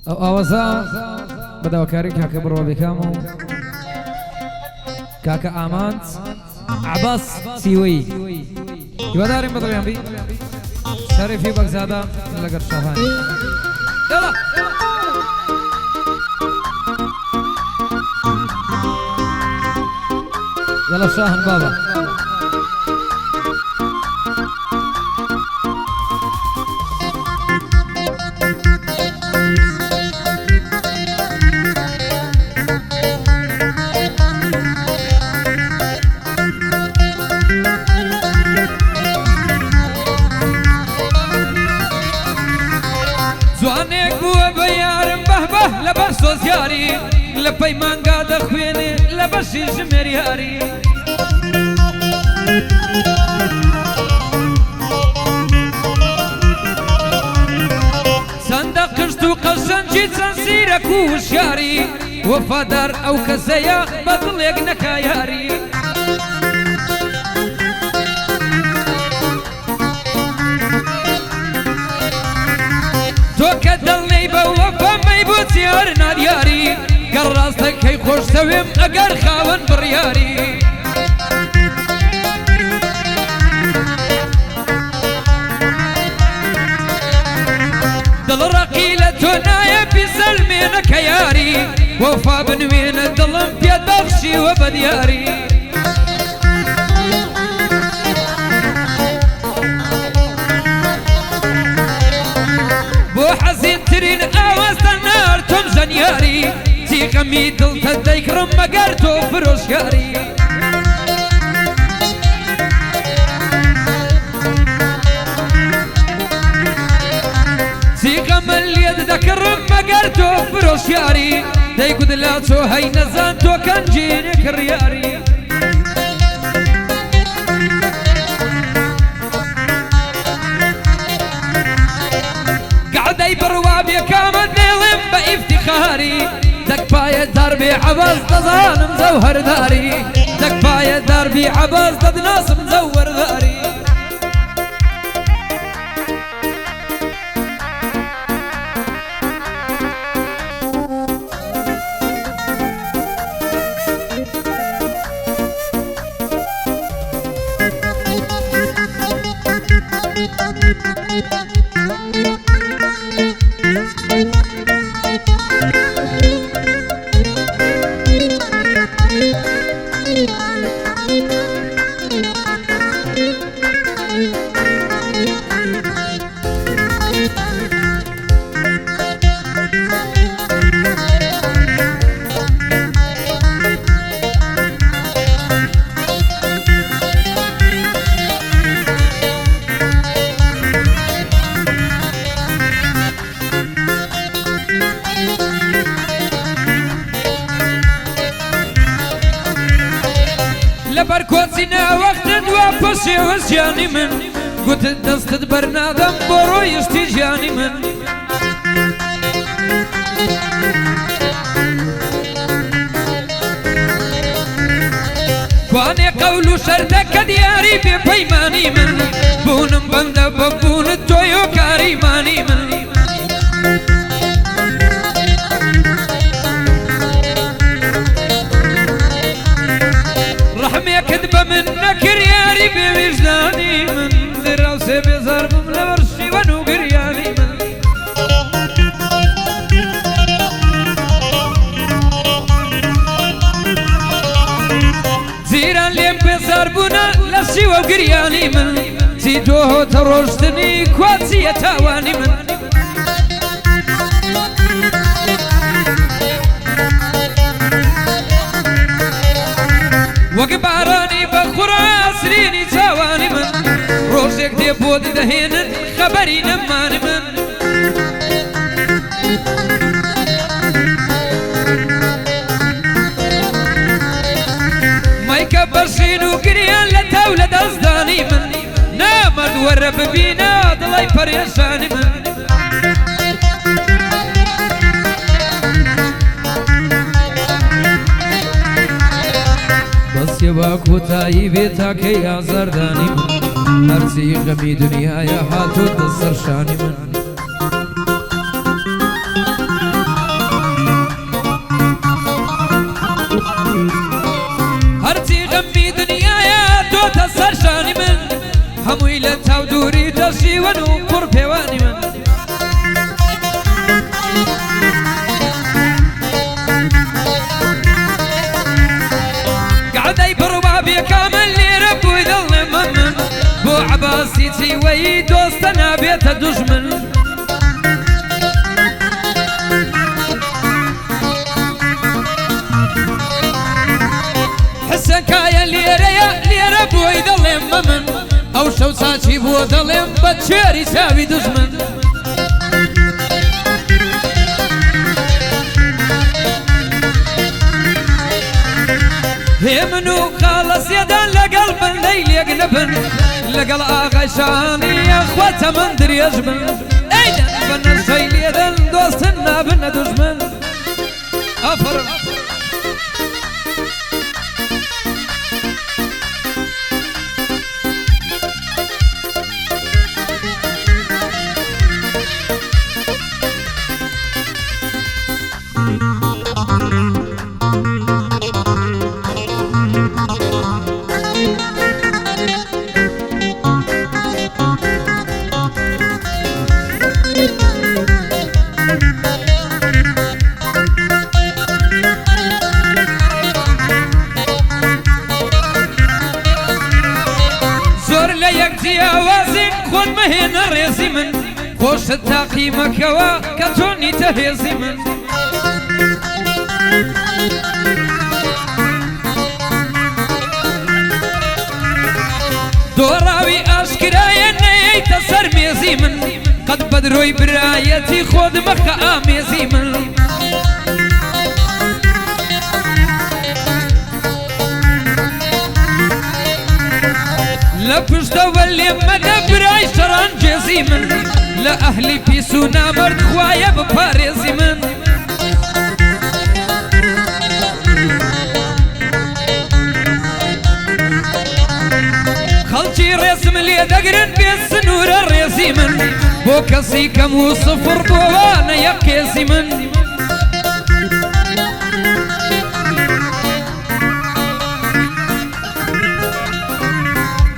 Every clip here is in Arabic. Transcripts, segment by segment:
ئەو ئاوازە بەداواکاری کاکە بڕۆ بێکام و کاکە ئامانت عباس سیوەی هیوادارین بەدڵیان بی شەریفی بەگزادە لەگەڵ شاهانی يلا شاهن بابا زوانێک بووە بە یارم بەهبە لەبەر سۆزیاری لە پەیمانگا دەخوێنێ لە بەشی ژمێر یاری چەندە قشت و قەشەنجی چەند سیرەک و وشیاری وەفادار ئەو کەسەیە بە دڵێک نەکا یاری تۆ کە دڵنەی بە وەفەمەی بۆ چیار نادیاری گەڕ ڕاستەکەی خۆشەوێم ئەگەر خاوەن بڕیاری دڵ ڕەقی لە تۆ نایە بیسەلمێنەکە یاری وەفا بنوێنە دڵم پێت بەخشیوە بە دیاری بۆ حەزینترین ئاوەستە نار تۆم ژەنیاری تیغەمی دڵتە دەیکڕم مەگەر تۆ فرۆشکاری تیغەمە لێت دەکڕم مەگەر تۆ فرۆشیاری دەیگوت لا تۆ هەی نەزان تۆ کەنجینێ کڕیاری قعدەی بڕوا بێکامت نێڵێم بە ئیفتیخاری دەکپایە دەربێ عەباس دەزانم زەوهەرداری دەکپایە دەربی عەباس دەدناسم زەوهەرداری لەبەر کۆچینە وەختت وا پەشێوە ژیانی من گوتت دەستت بەرنادەم بۆ ڕۆیشتی ژیانی من کوانێ قەول و شەردەکە دیاری بێ پەیمانی من بوونم بەندە بەبوونت تۆی و کاریمانی من ڕەحمێکت بە من نەکرد یاری بێ ویژدانی من دراوسێ بێزار بم لەبەر شیوەن و گریانی من زیران لێم بێزار بوونە لە شیوە و گریانی من چی تۆ هۆتە ڕۆشتنی کوچیە تاوانی من وەک بارانی بە خوڕاسرینی چاوانی من ڕۆژێک دێ بۆ دەهێنن خەبەری نەمانی من مایکە بەرشین و گریان لە تاو لە دەستدانی من نامەرد وەرە ببینە دڵی پەرێشانی من بەسیە بێوا کۆتایی بێ تاکەی ئازاردانی من هەرچی غەمی دنیایە هاتۆتە سەر شانی من هەرچی غەمی دنیایە تۆتە سەر شانی من هەمووی لە چاو دووری دەشیوەن و پڕ پێوانی من قعدەی بڕوا بێکامل لێرە بووی دڵێ من بۆ عەباسی چیوەی دۆستە نابێتە دوژمن حسەکایە لێرەیە لێرە بۆی دڵێم من ئەو شەو چاچی بۆ دڵێم بە چێری چاوی دوژمن هێ من و خاڵە سێدان لەگەڵ بەندەی لێک نەبن لەگەڵ ئاغای خۆتە من درێژ بن ئەیدەن بە نەشەی لێدەن دۆستن نابنە دوژمن ئەفڕن جیاوازین خۆت مەهێنە ڕێزی من خۆشت تاقیمەکەوە کە تۆ نیتە هێزی من دۆڕاوی ئاشکرایە نەیەیتە سەر مێزی من قەت بەدرۆی برایەتی خۆت مەخە ئامێزی من لە پشتەوە لێم مەدە برای شەڕان جێزی من لە ئەهلی پیس و نامەرد خوایە بپارێزی من خەڵکی ڕێزم لێ دەگرن بێ سنوورە ڕێزی من بۆ کەسی کەم و سفر بۆوانە یەک کێزی من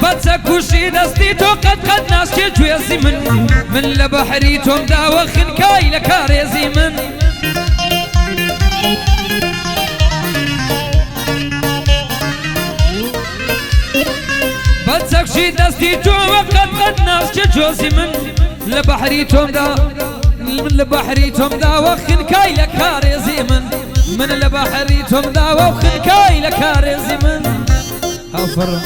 بەچە کوشی دەستی تۆ قەت ناسکێ گوێزی من لە بەحری تۆم داوە خنکای لە کارێزی من بەچە کوشی دەستی تۆوە قەت ناسکێ گوێزی من لە بەحری تۆم داوە خنکای لە کارێزی من لە بەحری تۆم داوە خنکای لە کارێزی من ئەفڕن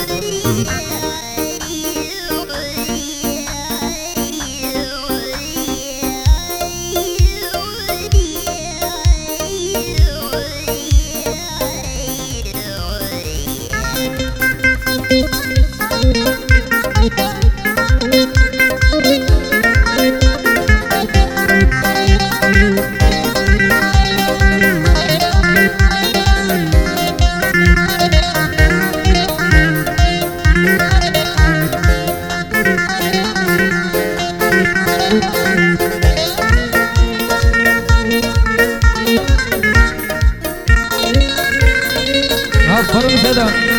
فرم سدا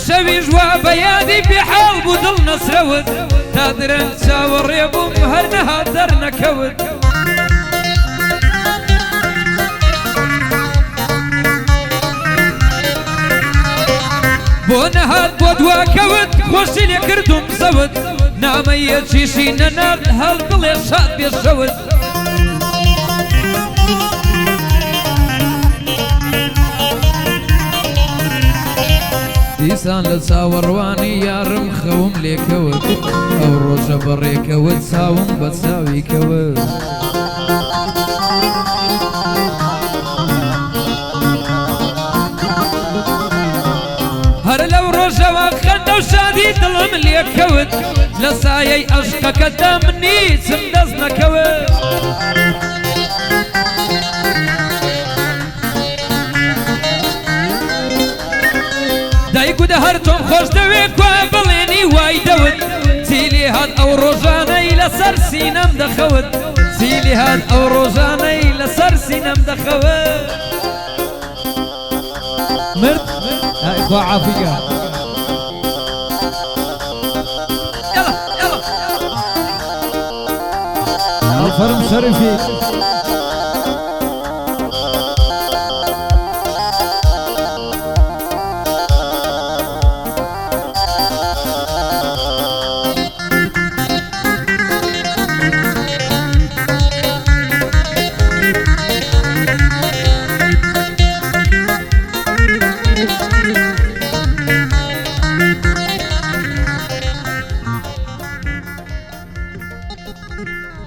شەویش وا بەیادی بێحاڵ بوو دڵ نەسرەوت تا درەنگ چاوەڕێ بووم هەر نەهات دەرنەکەوت بۆ نەهات بۆ دواکەوت خۆشی لێ کردوم زەوت نامەیەکیشی نەنارد هەڵ بڵێ شاد بێشەوت دیسان لە چاوەڕوانی یارم خەوم لێکەوت ئەو ڕۆژە بەڕێکەوت چاوم بە چاوی کەوت هەر لەو ڕۆژەوە خەندە و شادی دڵم لێکەوت لە سایەی عەشقەکەدا من هیچم دەست نەکەوت دایکوودە هەر تۆم خۆش دەوێ کوێ بڵێنی وای دەوت چیلی هات ئەو ڕۆژانەی لەسەر سینەم دەخەوت چیلی هات ئەو ڕۆژانەی لەسەر سینەم دەخەوت مرد خوا عافیە الفرم شرفي